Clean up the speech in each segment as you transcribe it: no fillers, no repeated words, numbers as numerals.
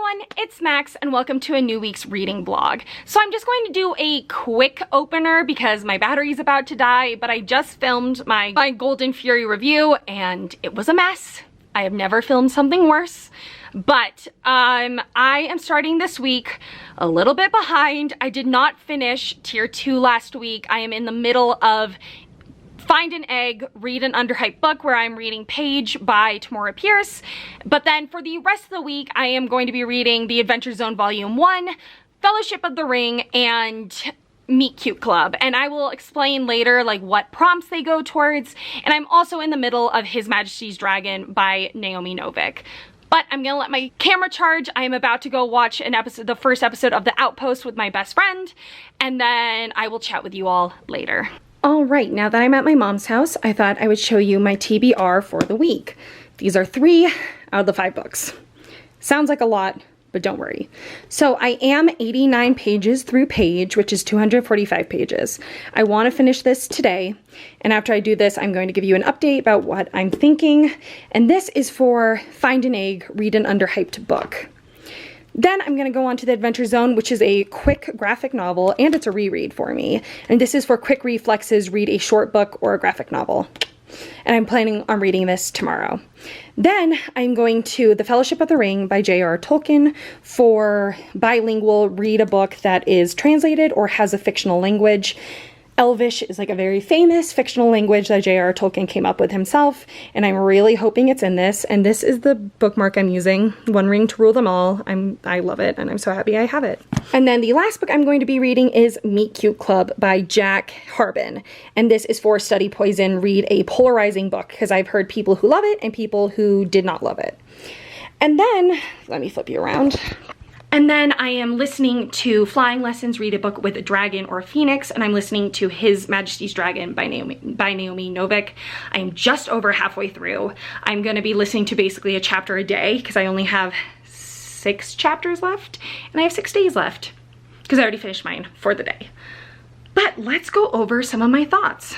everyone, it's Max and welcome to a new week's reading vlog. So I'm just going to do a quick opener because my battery's about to die, but I just filmed my Golden Fury review and it was a mess. I have never filmed something worse, but I am starting this week a little bit behind. I did not finish tier 2 last week. I am in the middle of Find an Egg, Read an Underhyped Book, where I'm reading Page by Tamora Pierce. But then for the rest of the week, I am going to be reading The Adventure Zone Volume 1, Fellowship of the Ring, and Meet Cute Club. And I will explain later like what prompts they go towards. And I'm also in the middle of His Majesty's Dragon by Naomi Novik. But I'm gonna let my camera charge. I am about to go watch the first episode of The Outpost with my best friend. And then I will chat with you all later. All right, now that I'm at my mom's house, I thought I would show you my TBR for the week. These are 3 out of the 5 books. Sounds like a lot, but don't worry. So I am 89 pages through Page, which is 245 pages. I want to finish this today, and after I do this, I'm going to give you an update about what I'm thinking, and this is for Find an Egg, Read an Underhyped Book. Then I'm going to go on to The Adventure Zone, which is a quick graphic novel, and it's a reread for me. And this is for quick reflexes, read a short book or a graphic novel. And I'm planning on reading this tomorrow. Then I'm going to The Fellowship of the Ring by J.R. Tolkien for bilingual, read a book that is translated or has a fictional language. Elvish is like a very famous fictional language that J.R. Tolkien came up with himself, and I'm really hoping it's in this, and this is the bookmark I'm using, One Ring to Rule Them All. I love it, and I'm so happy I have it. And then the last book I'm going to be reading is Meet Cute Club by Jack Harbin, and this is for Study Poison, read a polarizing book, because I've heard people who love it and people who did not love it. And then, let me flip you around. And then I am listening to Flying Lessons, Read a Book with a Dragon or a Phoenix, and I'm listening to His Majesty's Dragon by Naomi Novik. I am just over halfway through. I'm going to be listening to basically a chapter a day because I only have 6 chapters left, and I have 6 days left because I already finished mine for the day. But let's go over some of my thoughts.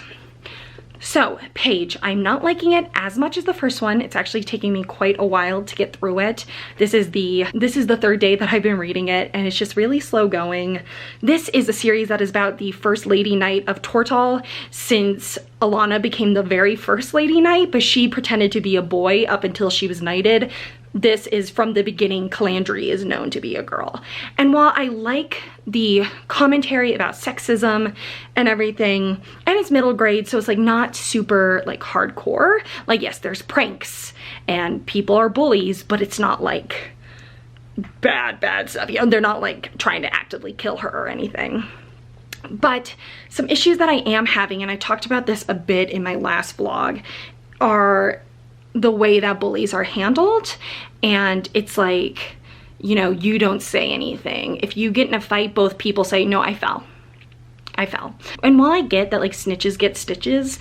So, Page, I'm not liking it as much as the first one. It's actually taking me quite a while to get through it. This is the 3rd day that I've been reading it, and it's just really slow going. This is a series that is about the First Lady Knight of Tortall since Alana became the very first Lady Knight, but she pretended to be a boy up until she was knighted. This is from the beginning, Calandry is known to be a girl. And while I like the commentary about sexism and everything, and it's middle grade, so it's like not super like hardcore. Like, yes, there's pranks and people are bullies, but it's not like bad stuff. You know, they're not like trying to actively kill her or anything. But some issues that I am having, and I talked about this a bit in my last vlog, are the way that bullies are handled. And it's like, you know, you don't say anything. If you get in a fight, both people say, no, I fell. And while I get that like snitches get stitches,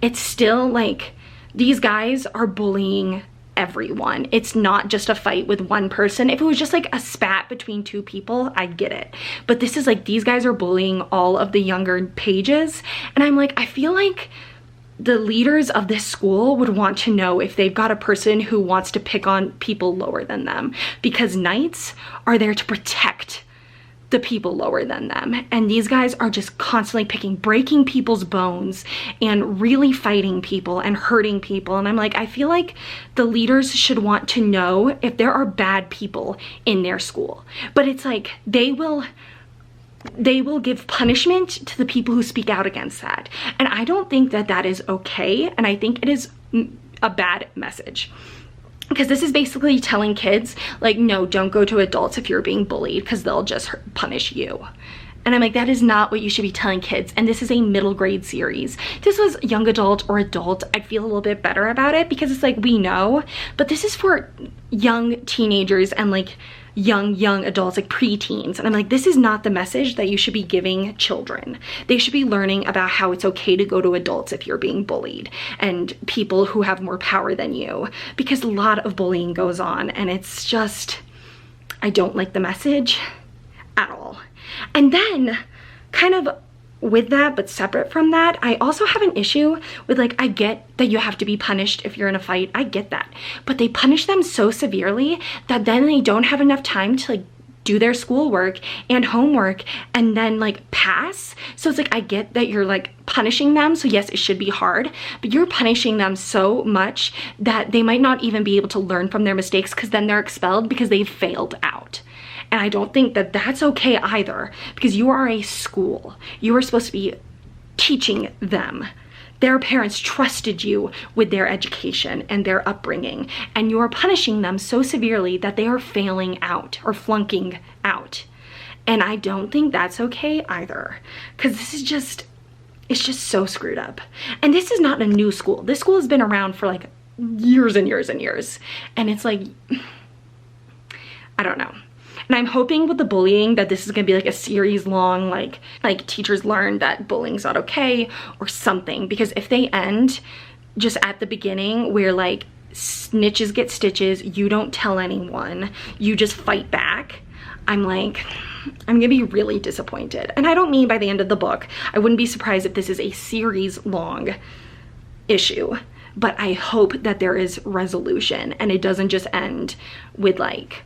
it's still like these guys are bullying everyone. It's not just a fight with one person. If it was just like a spat between 2 people, I get it. But this is like, these guys are bullying all of the younger pages. And I'm like, I feel like the leaders of this school would want to know if they've got a person who wants to pick on people lower than them, because knights are there to protect the people lower than them. And these guys are just constantly breaking people's bones and really fighting people and hurting people. And I'm like, I feel like the leaders should want to know if there are bad people in their school. But it's like, they will give punishment to the people who speak out against that. And I don't think that that is okay. And I think it is a bad message. Because this is basically telling kids, like, no, don't go to adults if you're being bullied because they'll just punish you. And I'm like, that is not what you should be telling kids. And this is a middle grade series. If this was young adult or adult, I'd feel a little bit better about it because it's like, we know. But this is for young teenagers and like young adults, like preteens. And I'm like, this is not the message that you should be giving children. They should be learning about how it's okay to go to adults if you're being bullied and people who have more power than you, because a lot of bullying goes on, and it's just, I don't like the message at all. And then kind of with that, but separate from that, I also have an issue with, like, I get that you have to be punished if you're in a fight. I get that. But they punish them so severely that then they don't have enough time to, like, do their schoolwork and homework and then, like, pass. So it's like, I get that you're, like, punishing them, so yes, it should be hard, but you're punishing them so much that they might not even be able to learn from their mistakes, because then they're expelled because they've failed out. And I don't think that that's okay either, because you are a school. You are supposed to be teaching them. Their parents trusted you with their education and their upbringing, and you are punishing them so severely that they are failing out or flunking out. And I don't think that's okay either, because this is just, it's just so screwed up. And this is not a new school. This school has been around for, like, years and years and years. And it's like, I don't know. And I'm hoping with the bullying that this is gonna be like a series long, like teachers learn that bullying's not okay or something. Because if they end just at the beginning where, like, snitches get stitches, you don't tell anyone, you just fight back, I'm like, I'm gonna be really disappointed. And I don't mean by the end of the book. I wouldn't be surprised if this is a series long issue. But I hope that there is resolution and it doesn't just end with, like,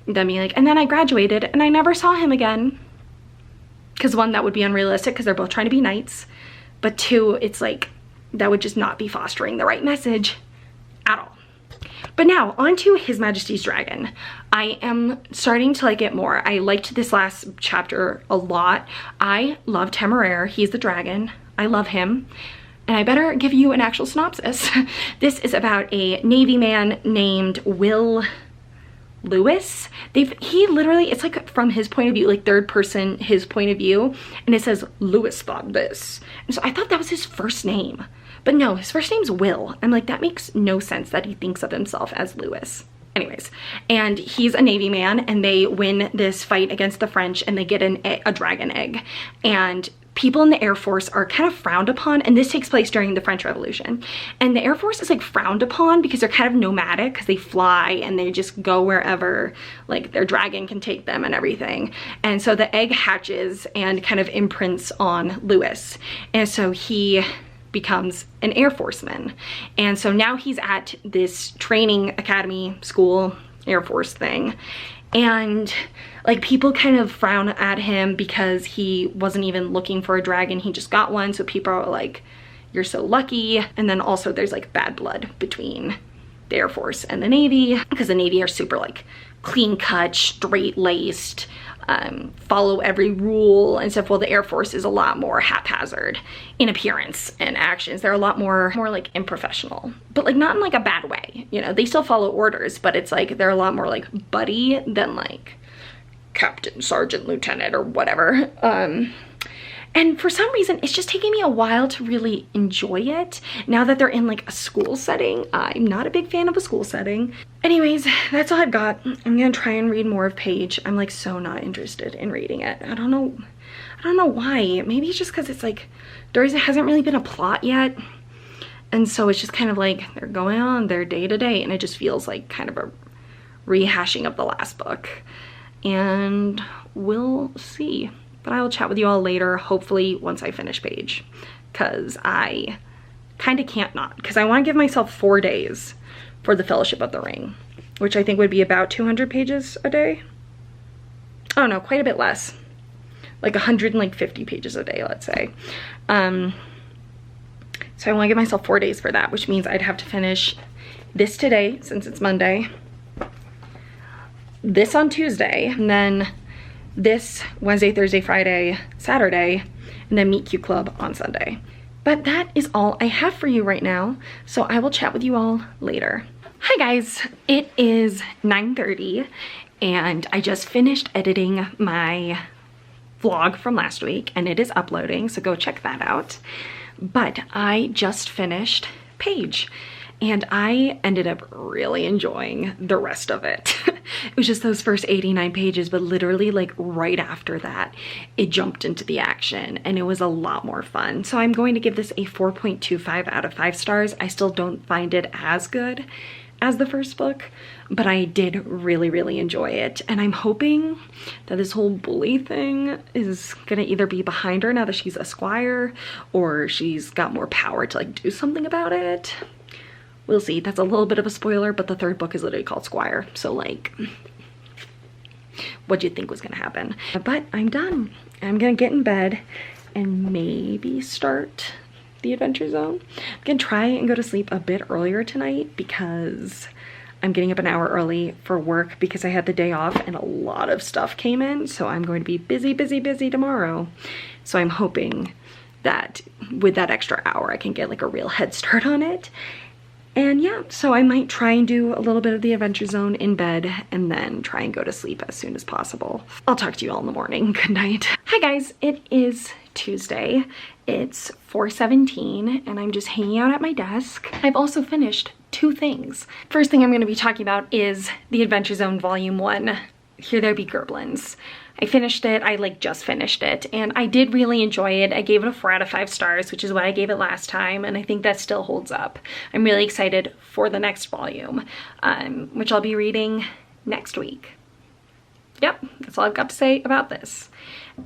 them being like, and then I graduated and I never saw him again. Because one, that would be unrealistic because they're both trying to be knights. But two, it's like, that would just not be fostering the right message at all. But now, on to His Majesty's Dragon. I am starting to like it more. I liked this last chapter a lot. I love Tamora. He's the dragon. I love him. And I better give you an actual synopsis. This is about a Navy man named Will Lewis. He literally, it's like from his point of view, like third person, his point of view, and it says Lewis thought this. And so I thought that was his first name, but no, his first name's Will. I'm like, that makes no sense that he thinks of himself as Lewis. Anyways, and he's a Navy man, and they win this fight against the French, and they get a dragon egg, and people in the Air Force are kind of frowned upon, and this takes place during the French Revolution. And the Air Force is, like, frowned upon because they're kind of nomadic, because they fly and they just go wherever, like, their dragon can take them and everything. And so the egg hatches and kind of imprints on Lewis. And so he becomes an Air Forceman. And so now he's at this training academy school Air Force thing. And, like, people kind of frown at him because he wasn't even looking for a dragon, he just got one. So people are like, you're so lucky. And then also there's, like, bad blood between the Air Force and the Navy, because the Navy are super, like, clean cut, straight laced, follow every rule and stuff. Well, the Air Force is a lot more haphazard in appearance and actions. They're a lot more like unprofessional, but, like, not in, like, a bad way. You know, they still follow orders, but it's like they're a lot more like buddy than, like, captain, sergeant, lieutenant, or whatever. And for some reason, it's just taking me a while to really enjoy it now that they're in, like, a school setting. I'm not a big fan of a school setting. Anyways, that's all I've got. I'm gonna try and read more of Paige. I'm, like, so not interested in reading it. I don't know why. Maybe it's just because it's like there hasn't really been a plot yet. And so it's just kind of like they're going on their day to day, and it just feels like kind of a rehashing of the last book. And we'll see. But I will chat with you all later, hopefully once I finish Paige, because I kind of can't not, because I want to give myself 4 days for the Fellowship of the Ring, which I think would be about 200 pages a day. Oh no, quite a bit less, like 150 pages a day, let's say. So I want to give myself 4 days for that, which means I'd have to finish this today, since it's Monday, this on Tuesday, and then this Wednesday, Thursday, Friday, Saturday, and then Meet Cute Club on Sunday. But that is all I have for you right now, so I will chat with you all later. Hi guys, it is 9:30 and I just finished editing my vlog from last week and it is uploading, so go check that out. But I just finished Paige and I ended up really enjoying the rest of it. It was just those first 89 pages, but literally, like, right after that, it jumped into the action and it was a lot more fun. So I'm going to give this a 4.25 out of 5 stars. I still don't find it as good as the first book, but I did really enjoy it. And I'm hoping that this whole bully thing is gonna either be behind her now that she's a squire, or she's got more power to like do something about it. We'll see. That's a little bit of a spoiler, but the third book is literally called Squire. So like, what do you think was gonna happen? But I'm done. I'm gonna get in bed and maybe start the Adventure Zone. I'm gonna try and go to sleep a bit earlier tonight because I'm getting up an hour early for work because I had the day off and a lot of stuff came in. So I'm going to be busy tomorrow. So I'm hoping that with that extra hour, I can get like a real head start on it. And yeah, so I might try and do a little bit of the Adventure Zone in bed and then try and go to sleep as soon as possible. I'll talk to you all in the morning. Good night. Hi guys, it is Tuesday. It's 4:17 and I'm just hanging out at my desk. I've also finished 2 things. First thing I'm going to be talking about is the Adventure Zone Volume 1, Here There Be Gerblins. I finished it, I like just finished it, and I did really enjoy it. I gave it a 4 out of 5 stars, which is what I gave it last time, and I think that still holds up. I'm really excited for the next volume, which I'll be reading next week. Yep, that's all I've got to say about this.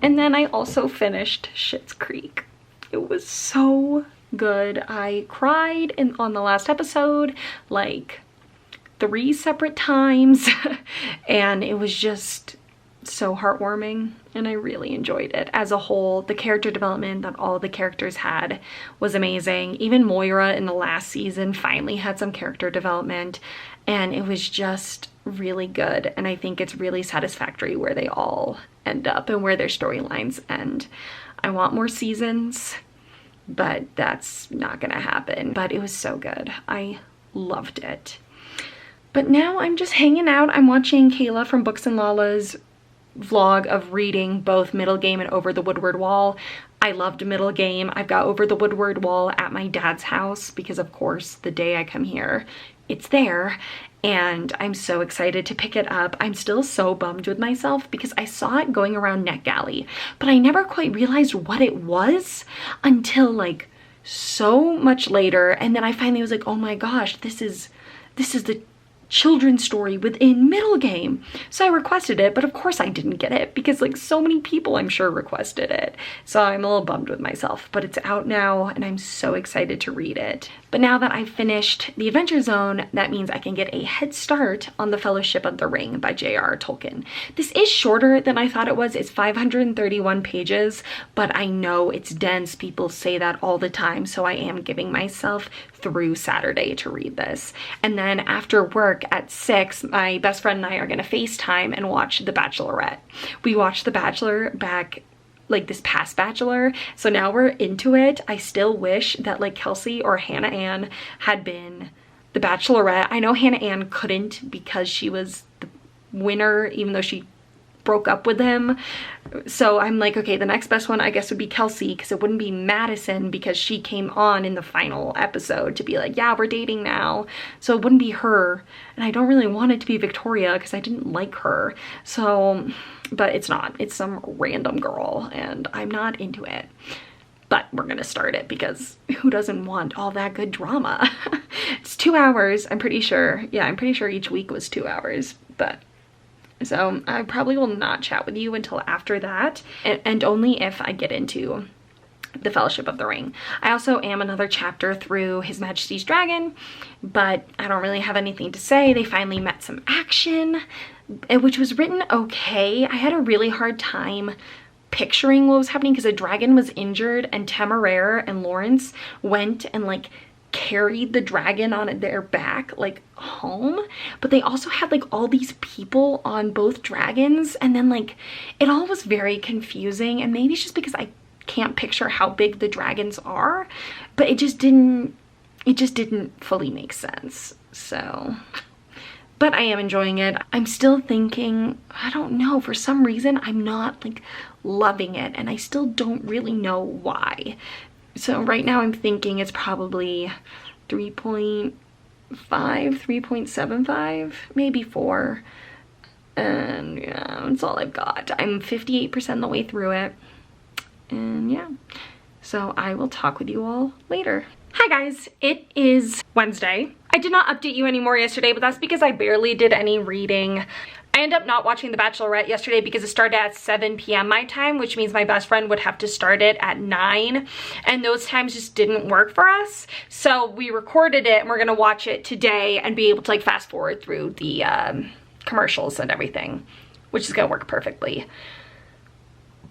And then I also finished Schitt's Creek. It was so good. I cried on the last episode like 3 separate times and it was just so heartwarming and I really enjoyed it. As a whole, the character development that all the characters had was amazing. Even Moira in the last season finally had some character development and it was just really good, and I think it's really satisfactory where they all end up and where their storylines end. I want more seasons, but that's not gonna happen. But it was so good. I loved it. But now I'm just hanging out. I'm watching Kayla from Books and Lala's vlog of reading both Middle Game and Over the Woodward Wall. I loved Middle Game. I've got Over the Woodward Wall at my dad's house because of course the day I come here, it's there. And I'm so excited to pick it up. I'm still so bummed with myself because I saw it going around NetGalley, but I never quite realized what it was until like so much later. And then I finally was like, oh my gosh, this is the children's story within Middle Game. So I requested it, but of course I didn't get it because like so many people I'm sure requested it. So I'm a little bummed with myself, but it's out now and I'm so excited to read it. But now that I've finished the Adventure Zone, that means I can get a head start on The Fellowship of the Ring by J.R.R. Tolkien. This is shorter than I thought it was. It's 531 pages, but I know it's dense. People say that all the time, so I am giving myself through Saturday to read this. And then after work at 6, my best friend and I are gonna FaceTime and watch The Bachelorette. We watched The Bachelor back like this past Bachelor, so now we're into it. I still wish that like Kelsey or Hannah Ann had been the Bachelorette. I know Hannah Ann couldn't because she was the winner even though she broke up with him. So I'm like, okay, the next best one I guess would be Kelsey because it wouldn't be Madison because she came on in the final episode to be like, yeah, we're dating now. So it wouldn't be her. And I don't really want it to be Victoria because I didn't like her. So, but it's not. It's some random girl and I'm not into it. But we're gonna start it because who doesn't want all that good drama? It's 2 hours, I'm pretty sure. Yeah, I'm pretty sure each week was 2 hours, but so I probably will not chat with you until after that, and only if I get into The Fellowship of the Ring. I also am another chapter through His Majesty's Dragon, but I don't really have anything to say. They finally met some action, which was written okay. I had a really hard time picturing what was happening because a dragon was injured and Tamora and Lawrence went and like carried the dragon on their back like home, but they also had like all these people on both dragons, and then like it all was very confusing, and maybe it's just because I can't picture how big the dragons are, but it just didn't fully make sense. So, but I am enjoying it. I'm still thinking, I don't know, for some reason I'm not like loving it, and I still don't really know why. So right now I'm thinking it's probably 3.5, 3.75, maybe 4. And yeah, that's all I've got. I'm 58% the way through it. And yeah, so I will talk with you all later. Hi guys, it is Wednesday. I did not update you anymore yesterday, but that's because I barely did any reading. I ended up not watching The Bachelorette yesterday because it started at 7 p.m. my time, which means my best friend would have to start it at 9, and those times just didn't work for us. So we recorded it and we're gonna watch it today and be able to like fast forward through the commercials and everything, which is gonna work perfectly.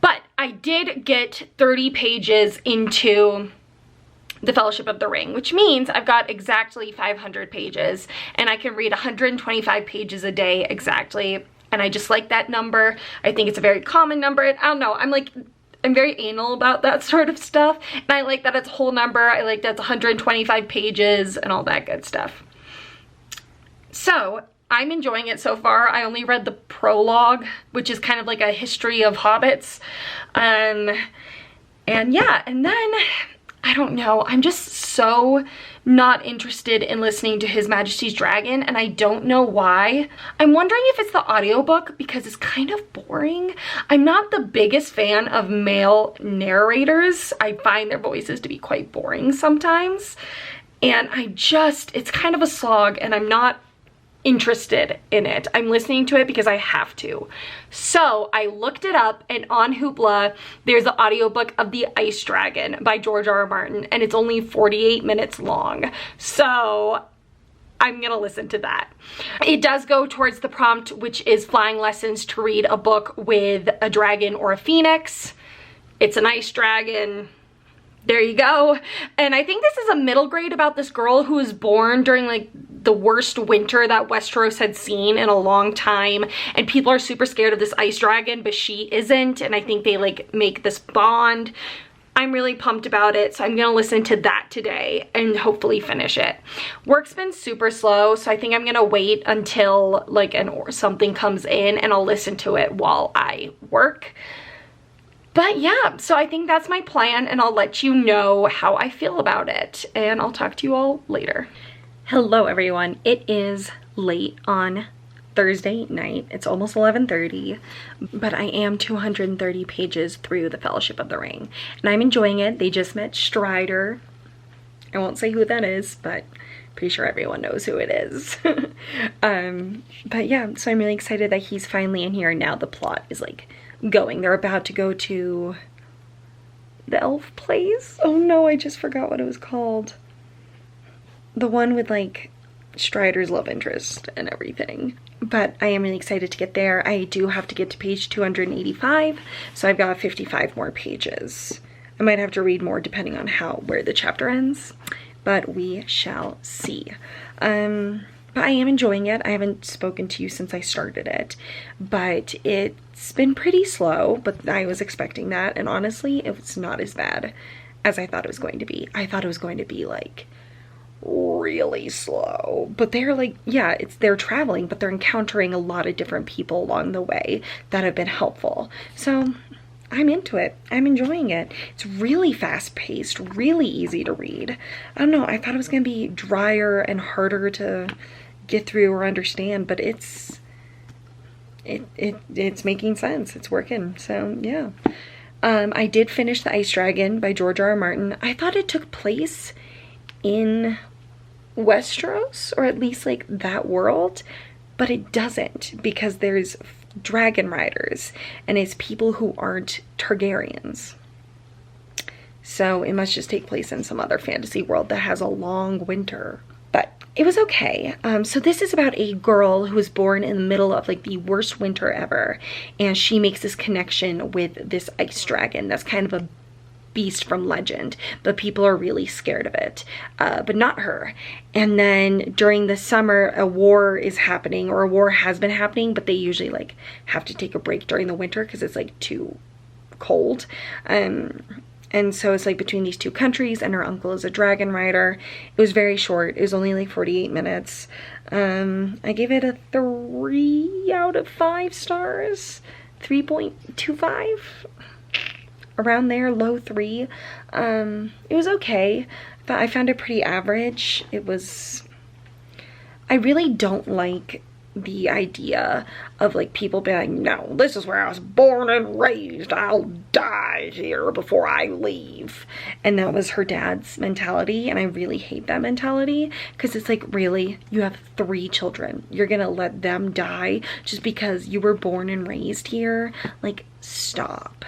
But I did get 30 pages into The Fellowship of the Ring, which means I've got exactly 500 pages and I can read 125 pages a day exactly. And I just like that number. I think it's a very common number. I don't know, I'm very anal about that sort of stuff. And I like that it's a whole number. I like that it's 125 pages and all that good stuff. So I'm enjoying it so far. I only read the prologue, which is kind of like a history of hobbits. And yeah, and then I don't know, I'm just so not interested in listening to His Majesty's Dragon, and I don't know why. I'm wondering if it's the audiobook because it's kind of boring. I'm not the biggest fan of male narrators. I find their voices to be quite boring sometimes. And it's kind of a slog, and I'm not interested in it. I'm listening to it because I have to. So I looked it up, and on Hoopla there's the audiobook of The Ice Dragon by George R.R. Martin, and it's only 48 minutes long. So I'm gonna listen to that. It does go towards the prompt, which is flying lessons to read a book with a dragon or a phoenix. It's an ice dragon. There you go. And I think this is a middle grade about this girl who was born during like the worst winter that Westeros had seen in a long time, and people are super scared of this ice dragon, but she isn't, and I think they like make this bond. I'm really pumped about it, so I'm gonna listen to that today and hopefully finish it. Work's been super slow, so I think I'm gonna wait until like something comes in and I'll listen to it while I work. But yeah, so I think that's my plan, and I'll let you know how I feel about it, and I'll talk to you all later. Hello everyone, it is late on Thursday night. It's almost 11:30, but I am 230 pages through The Fellowship of the Ring, and I'm enjoying it. They just met Strider. I won't say who that is, but pretty sure everyone knows who it is. But yeah, so I'm really excited that he's finally in here, and now the plot is like going. They're about to go to the elf place. Oh no, I just forgot what it was called. The one with like Strider's love interest and everything. But I am really excited to get there. I do have to get to page 285, so I've got 55 more pages. I might have to read more depending on where the chapter ends, but we shall see. But I am enjoying it. I haven't spoken to you since I started it, but it's been pretty slow, but I was expecting that, and honestly, it's not as bad as I thought it was going to be. I thought it was going to be like really slow, but they're like, yeah, they're traveling, but they're encountering a lot of different people along the way that have been helpful. So I'm into it. I'm enjoying it. It's really fast paced, really easy to read. I don't know, I thought it was gonna be drier and harder to get through or understand, but it's making sense. It's working. So yeah. I did finish The Ice Dragon by George R.R. Martin. I thought it took place in Westeros, or at least like that world, but it doesn't, because there's dragon riders and it's people who aren't Targaryens. So it must just take place in some other fantasy world that has a long winter. But it was okay. So this is about a girl who was born in the middle of like the worst winter ever, and she makes this connection with this ice dragon that's kind of a beast from legend, but people are really scared of it, but not her. And then during the summer, a war is happening, or a war has been happening, but they usually like have to take a break during the winter because it's like too cold. And so it's like between these two countries, and her uncle is a dragon rider. It was very short. It was only like 48 minutes. I gave it a 3 out of 5 stars, 3.25. Around there, low 3. It was okay, but I found it pretty average. I really don't like the idea of like people being like, no, this is where I was born and raised, I'll die here before I leave. And that was her dad's mentality, and I really hate that mentality, because it's like, really, you have 3 children, you're gonna let them die just because you were born and raised here? Like, stop.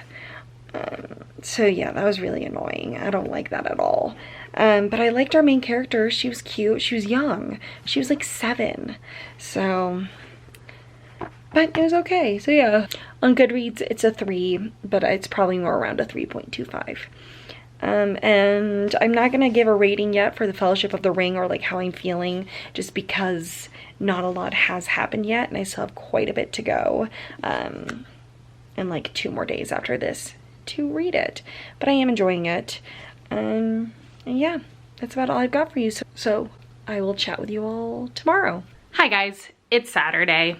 So yeah, that was really annoying. I don't like that at all. But I liked our main character. She was cute. She was young. She was like 7. So, but it was okay. So yeah, on Goodreads, it's a 3, but it's probably more around a 3.25. And I'm not gonna give a rating yet for the Fellowship of the Ring, or like how I'm feeling, just because not a lot has happened yet, and I still have quite a bit to go. And like 2 more days after this to read it, but I am enjoying it. And yeah, that's about all I've got for you. So I will chat with you all tomorrow. Hi guys, it's Saturday.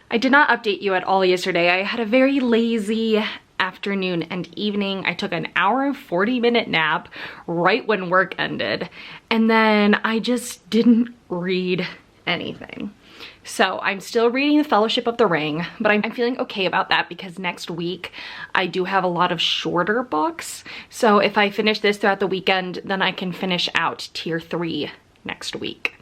I did not update you at all yesterday. I had a very lazy afternoon and evening. I took an hour and 40-minute nap right when work ended, and then I just didn't read anything. So I'm still reading The Fellowship of the Ring, but I'm feeling okay about that because next week I do have a lot of shorter books. So if I finish this throughout the weekend, then I can finish out tier 3 next week.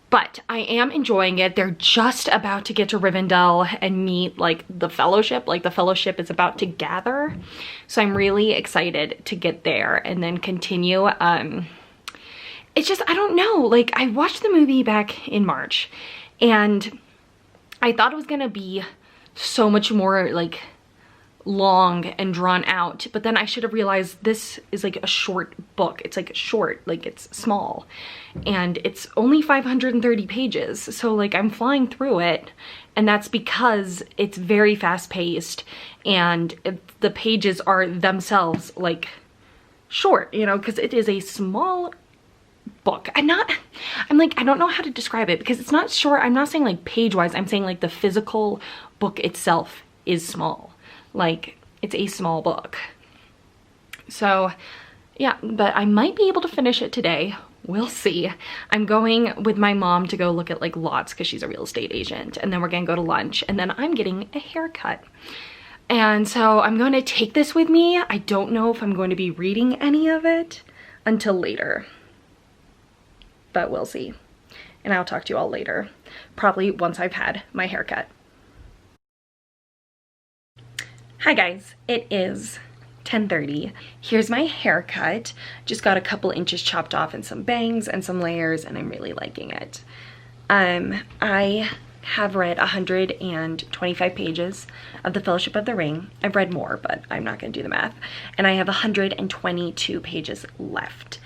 But I am enjoying it. They're just about to get to Rivendell and meet like the Fellowship. Like the Fellowship is about to gather. So I'm really excited to get there and then continue. It's just, I don't know, like I watched the movie back in March, and I thought it was gonna be so much more like long and drawn out, but then I should have realized this is like a short book. It's like short, like it's small, and it's only 530 pages. So like I'm flying through it, and that's because it's very fast paced, and the pages are themselves like short, you know, because it is a small book. I'm like, I don't know how to describe it because it's not short. I'm not saying like page wise, I'm saying like the physical book itself is small. Like it's a small book. So yeah, but I might be able to finish it today. We'll see. I'm going with my mom to go look at like lots because she's a real estate agent, and then we're gonna go to lunch, and then I'm getting a haircut. And so I'm going to take this with me. I don't know if I'm going to be reading any of it until later, but we'll see. And I'll talk to you all later, probably once I've had my haircut. Hi guys, it is 10:30. Here's my haircut. Just got a couple inches chopped off and some bangs and some layers, and I'm really liking it. I have read 125 pages of The Fellowship of the Ring. I've read more, but I'm not gonna do the math. And I have 122 pages left.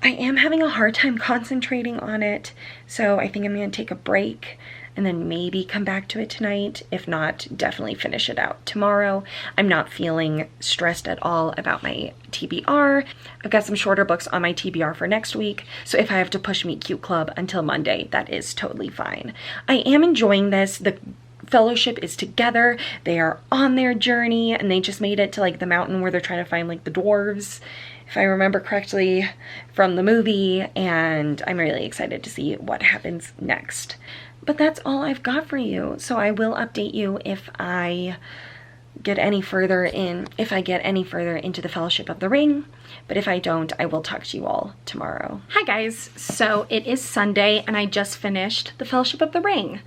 I am having a hard time concentrating on it, so I think I'm gonna take a break and then maybe come back to it tonight. If not, definitely finish it out tomorrow. I'm not feeling stressed at all about my TBR. I've got some shorter books on my TBR for next week, so if I have to push Meet Cute Club until Monday, that is totally fine. I am enjoying this. The Fellowship is together. They are on their journey, and they just made it to like the mountain where they're trying to find like the dwarves, if I remember correctly from the movie, and I'm really excited to see what happens next. But that's all I've got for you, so I will update you if I get any further into the Fellowship of the Ring, but if I don't, I will talk to you all tomorrow. Hi guys, so it is Sunday and I just finished the Fellowship of the Ring.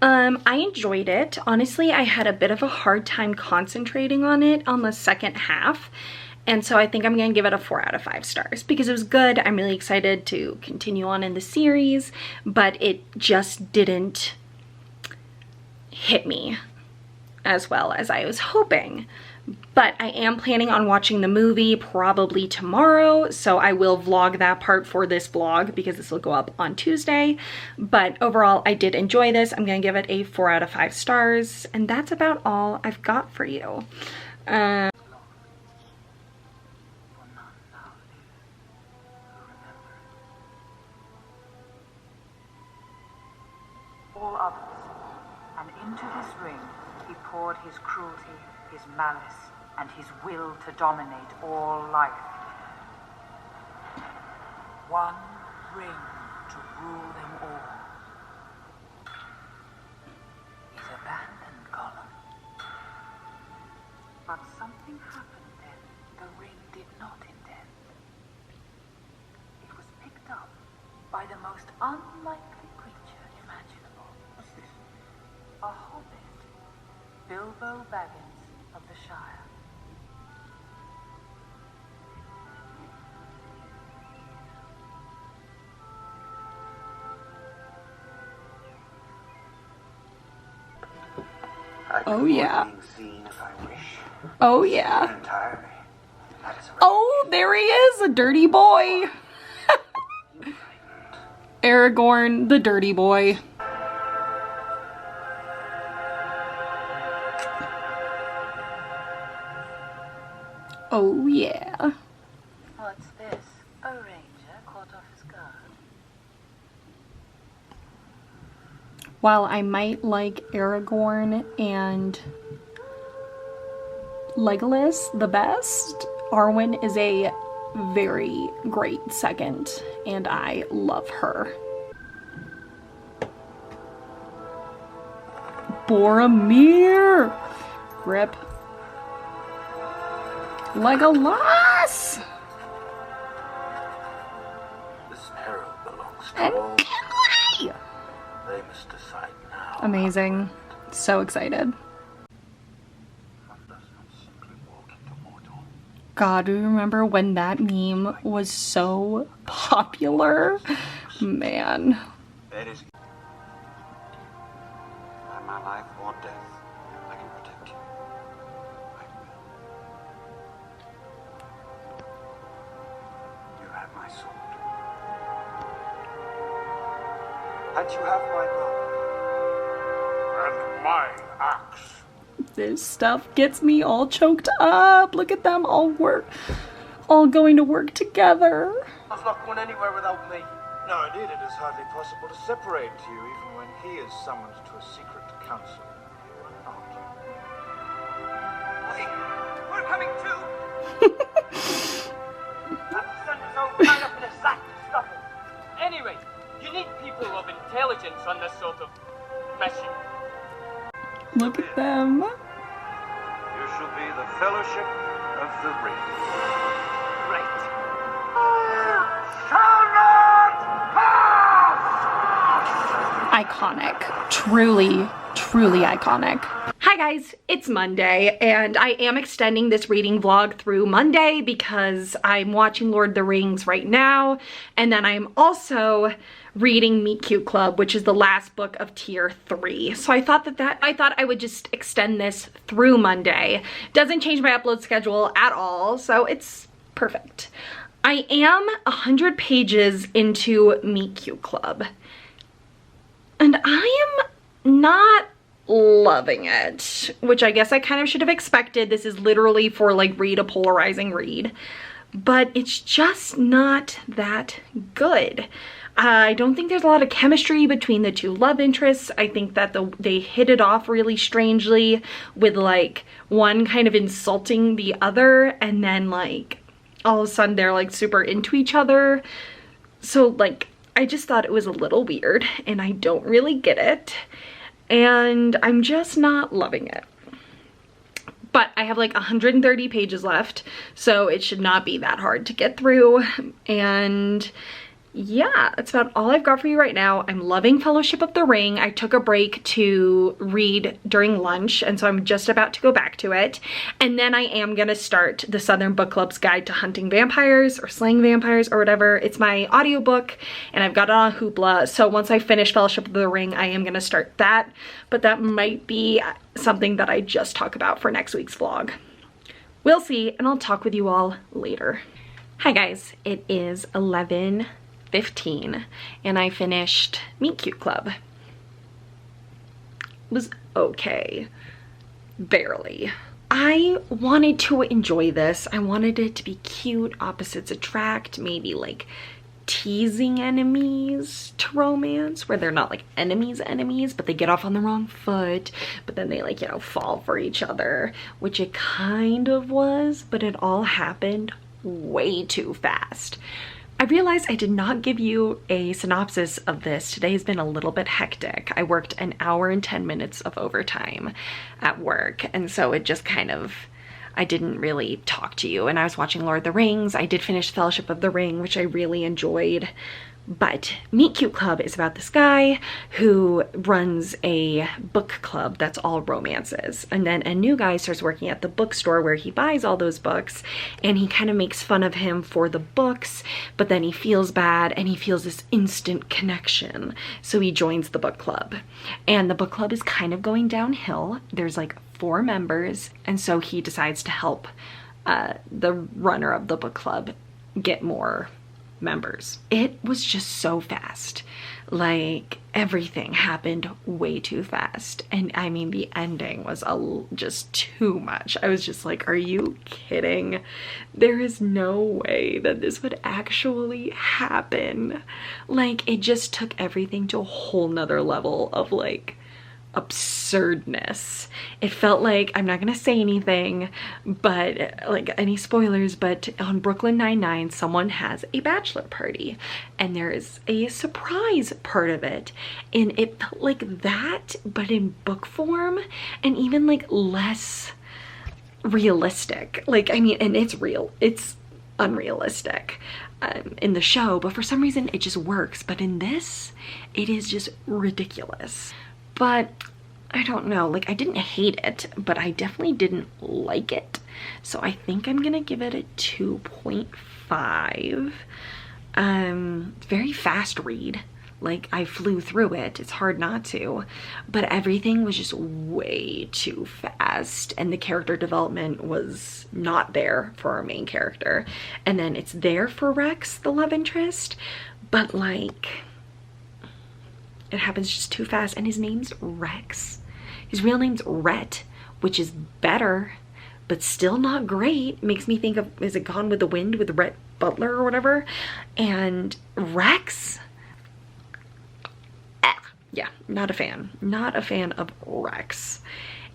I enjoyed it. Honestly, I had a bit of a hard time concentrating on it on the second half, and so I think I'm gonna give it a 4 out of 5 stars because it was good. I'm really excited to continue on in the series, but it just didn't hit me as well as I was hoping. But I am planning on watching the movie probably tomorrow, so I will vlog that part for this vlog because this will go up on Tuesday. But overall, I did enjoy this. I'm gonna give it a 4 out of 5 stars, and that's about all I've got for you. All others, and into this ring he poured his cruelty, his malice, and his will to dominate all life. One ring to rule them all. Something happened then the ring did not intend. It was picked up by the most unlikely creature imaginable. What's this? A hobbit, Bilbo Baggins of the Shire. Oh yeah. Being seen if I wish. Oh yeah. Entirely. That is a Oh, there he is, a dirty boy. Aragorn, the dirty boy. Oh yeah. What's this? A ranger caught off his guard. While I might like Aragorn and Legolas the best, Arwen is a very great second, and I love her. Boromir! Rip. Legolas! This herald belongs to And all. Gimli! They must decide now. Amazing. So excited. One does not simply walk into Mordor. God, do you remember when that meme was so popular? Man. That is. By my life or death, I can protect you. I will. You have my sword. And you have my bow. And my axe. This stuff gets me all choked up. Look at them all going to work together. I was not going anywhere without me. No, indeed, it is hardly possible to separate you, even when he is summoned to a secret council. You are not. Hey, we're coming too! That son is all tied up in a sack to stop us. Anyway, you need people of intelligence on this sort of mission. Look at them. You shall be the Fellowship of the Ring. Right. Shall not pass! Iconic. Truly, truly iconic. Hi guys, it's Monday, and I am extending this reading vlog through Monday because I'm watching Lord of the Rings right now, and then I'm also reading Meet Cute Club, which is the last book of tier 3. So I thought I would just extend this through Monday. Doesn't change my upload schedule at all, so it's perfect. I am 100 pages into Meet Cute Club, and I am not loving it, which I guess I kind of should have expected. This is literally for like read a polarizing read, but it's just not that good. I don't think there's a lot of chemistry between the two love interests. I think that they hit it off really strangely, with like one kind of insulting the other, and then like all of a sudden they're like super into each other. So like I just thought it was a little weird, and I don't really get it, and I'm just not loving it. But I have like 130 pages left, so it should not be that hard to get through. And yeah, that's about all I've got for you right now. I'm loving Fellowship of the Ring. I took a break to read during lunch, and so I'm just about to go back to it. And then I am gonna start the Southern Book Club's Guide to Hunting Vampires, or Slaying Vampires, or whatever. It's my audiobook, and I've got it on Hoopla. So once I finish Fellowship of the Ring, I am gonna start that. But that might be something that I just talk about for next week's vlog. We'll see, and I'll talk with you all later. Hi guys, it is 11:15, and I finished Meet Cute Club. It was okay. Barely. I wanted to enjoy this. I wanted it to be cute, opposites attract, maybe like teasing enemies to romance, where they're not like enemies, but they get off on the wrong foot, but then they like, you know, fall for each other, which it kind of was, but it all happened way too fast. I realized I did not give you a synopsis of this. Today has been a little bit hectic. I worked an hour and 10 minutes of overtime at work, and so it just kind of, I didn't really talk to you. And I was watching Lord of the Rings. I did finish Fellowship of the Ring, which I really enjoyed. But Meet Cute Club is about this guy who runs a book club that's all romances. And then a new guy starts working at the bookstore where he buys all those books, and he kind of makes fun of him for the books, but then he feels bad and he feels this instant connection. So he joins the book club. And the book club is kind of going downhill. There's like 4 members, and so he decides to help the runner of the book club get more members. It was just so fast. Like, everything happened way too fast. And I mean, the ending was just too much. I was just like, are you kidding? There is no way that this would actually happen. Like, it just took everything to a whole nother level of like absurdness. It felt like, I'm not gonna say anything, but like any spoilers, but on Brooklyn Nine-Nine, someone has a bachelor party and there is a surprise part of it, and it felt like that, but in book form, and even like less realistic. Like, I mean, and it's real, it's unrealistic in the show, but for some reason it just works. But in this, it is just ridiculous. But I don't know, like, I didn't hate it, but I definitely didn't like it. So I think I'm gonna give it a 2.5. Very fast read. Like, I flew through it. It's hard not to. But everything was just way too fast. And the character development was not there for our main character. And then it's there for Rex, the love interest. But like, it happens just too fast. And his name's Rex. His real name's Rhett, which is better, but still not great. Makes me think of, is it Gone with the Wind with Rhett Butler or whatever? And Rex? Yeah, not a fan. Not a fan of Rex.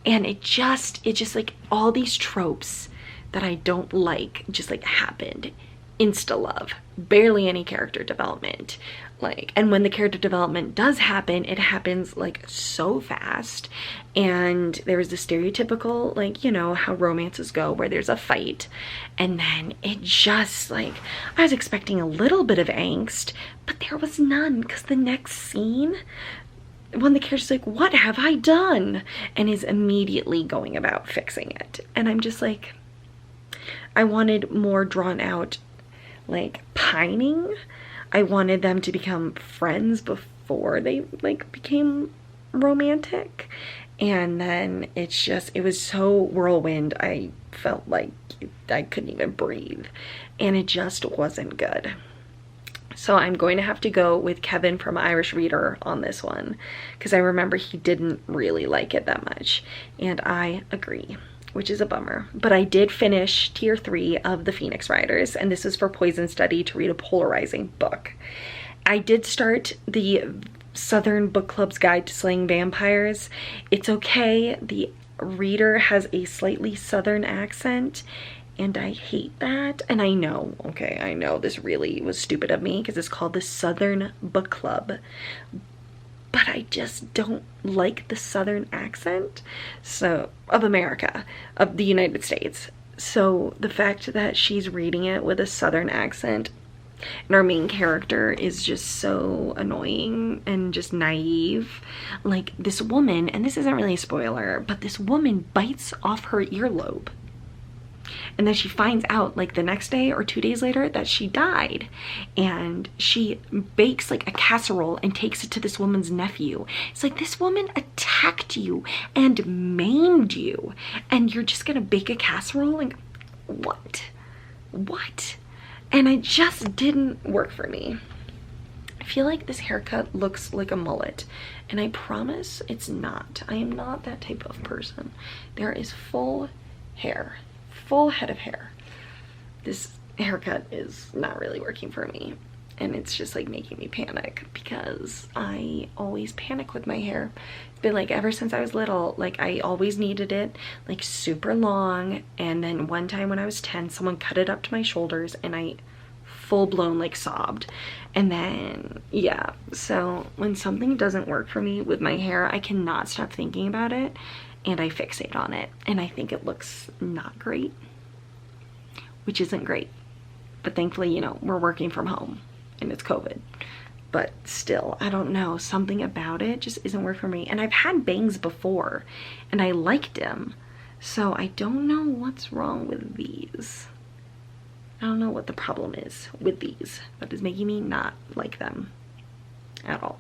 And it just like all these tropes that I don't like just like happened. Insta love, barely any character development. Like, and when the character development does happen, it happens like so fast. And there was the stereotypical, like, you know how romances go, where there's a fight, and then it just like, I was expecting a little bit of angst, but there was none, because the next scene, when the character's like, what have I done? And is immediately going about fixing it. And I'm just like, I wanted more drawn out, like, pining. I wanted them to become friends before they like became romantic. And then it's just, it was so whirlwind. I felt like I couldn't even breathe, and it just wasn't good. So I'm going to have to go with Kevin from Irish Reader on this one, because I remember he didn't really like it that much, and I agree, which is a bummer. But I did finish tier 3 of the Phoenix Riders, and this is for Poison Study, to read a polarizing book. I did start the Southern Book Club's Guide to Slaying Vampires. It's okay. The reader has a slightly Southern accent, and I hate that. And I know, okay, I know this really was stupid of me, because it's called the Southern Book Club. But I just don't like the Southern accent, so, of America, of the United States. So the fact that she's reading it with a Southern accent, and our main character is just so annoying and just naive. Like, this woman, and this isn't really a spoiler, but this woman bites off her earlobe. And then she finds out like the next day or 2 days later that she died, and she bakes like a casserole and takes it to this woman's nephew. It's like, this woman attacked you and maimed you, and you're just gonna bake a casserole? Like, what? And it just didn't work for me. I feel like this haircut looks like a mullet, and I promise it's not. I am not that type of person. There is full hair, full head of hair. This haircut is not really working for me, and it's just like making me panic, because I always panic with my hair. It's been like ever since I was little. Like, I always needed it like super long, and then one time when I was 10, someone cut it up to my shoulders, and I full-blown like sobbed. And then yeah, so when something doesn't work for me with my hair, I cannot stop thinking about it. and I fixate on it, and I think it looks not great, which isn't great. But thankfully, you know, we're working from home and it's COVID. But still, I don't know, something about it just isn't working for me. And I've had bangs before and I liked them. So I don't know what's wrong with these. I don't know what the problem is with these that is making me not like them at all.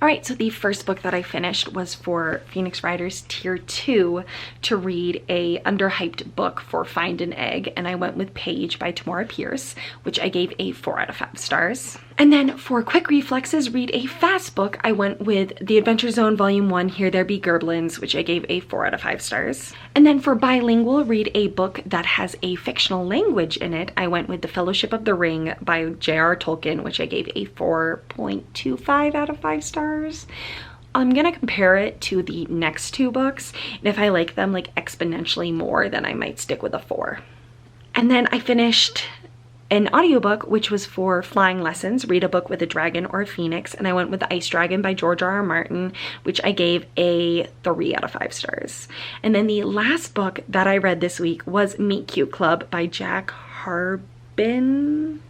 Alright, so the first book that I finished was for Phoenix Writers Tier 2 to read a underhyped book for Find an Egg, and I went with Paige by Tamora Pierce, which I gave a 4 out of 5 stars. And then for Quick Reflexes, read a fast book, I went with The Adventure Zone Volume 1, Here There Be Gerblins, which I gave a 4 out of 5 stars. And then for bilingual, read a book that has a fictional language in it, I went with The Fellowship of the Ring by J.R. Tolkien, which I gave a 4.25 out of 5 stars. I'm gonna compare it to the next 2 books, and if I like them like exponentially more, then I might stick with a 4. And then I finished an audiobook, which was for flying lessons, read a book with a dragon or a phoenix, and I went with The Ice Dragon by George R.R. Martin, which I gave a 3 out of 5 stars. And then the last book that I read this week was Meet Cute Club by Jack Harbin,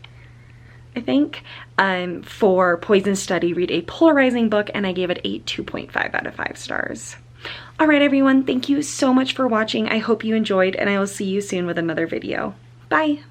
I think, for Poison Study, read a polarizing book, and I gave it a 2.5 out of 5 stars. Alright everyone, thank you so much for watching. I hope you enjoyed, and I will see you soon with another video. Bye!